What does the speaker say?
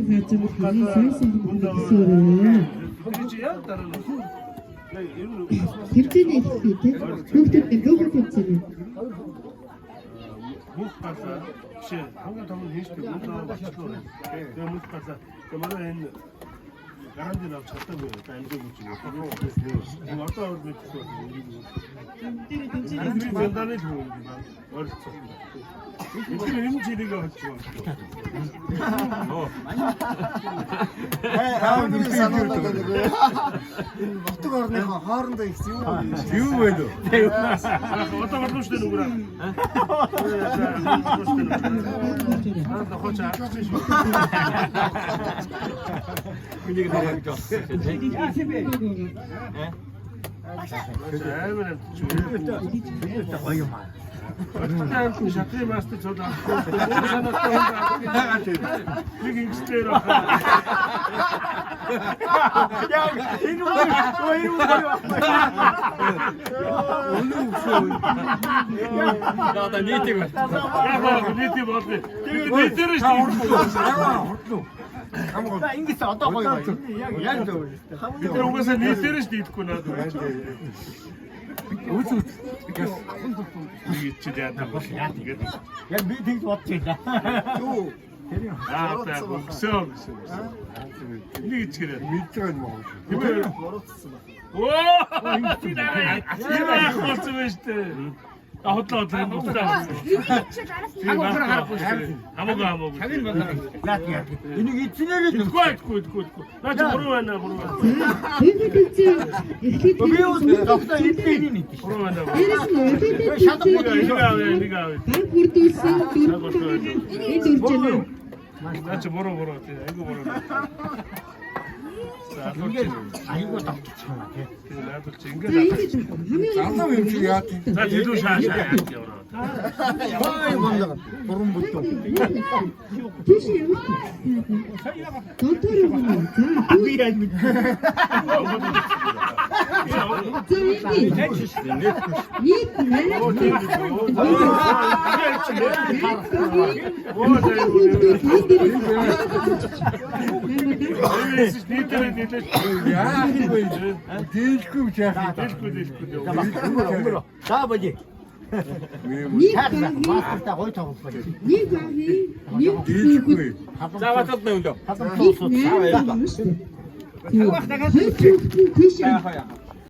харж байгаа хамгийн сайн соёлын хэмжээний хэлхий тийм хүүхдүүд хэмжээний мөх газар чи хамгийн том нь хийж байгаа мөн болчихлоо. Тэгээ мөх газар тэгээ манай энэ гарантийн авч чадаагүй аймаг үүсгэж байна. Энэ одоо өөр нэг зүйл. Энэ зэндааны зүйл байна. Өөрөөр энэ чирийг авч байна. Аавны санаанаа гэдэг. Энэ ботог орныхоо хоорондоо их юу вэ? Одоо гол нь нүгрээ. Хооч аргач шүү. Миний гэдэг шатны мастер цод нэг ингэстээр Хамгаа ингэж одоо гоё гоё. Яг зөв. бид нар угаасаа нийлээрээ ч дийлэхгүй надад. Үгүй ээ. Нэг чи яадаг бол яа тэгээд. Яг би тэгж бодож байна. Юу? Аа боксоо. Нэг чигээр Мэдж байгаа юм уу? Хэмээ Борооцсон ба. оо яа хоцсон байж тээ. Хотлоо тань буцаа. Хамаагүй. Цагийн байна. Энийг эцнээр л Гүйтгүй. Наач буруу байна. би юу доктор эцнийг нь идэж. Буруу байна. Нэг авъя. бүрдүүлсэн энэ дүржээ. Наач буруу тий. Айгу буруу. Ингээд айгуу давтчих юм аа тий. Надад чи ингээд Залуу юм чи яа тий. за тэдүү шаа яваа. Яа юм байна. Буран бүтэн. Тийш юм. Доктор юм. Би яг мэд. Дийлэхгүй яах вэ? За божи. Маастартаа гой тоглох. Нэг авъя. Дийлэхгүй. За батад нэ өндөө. Тийш.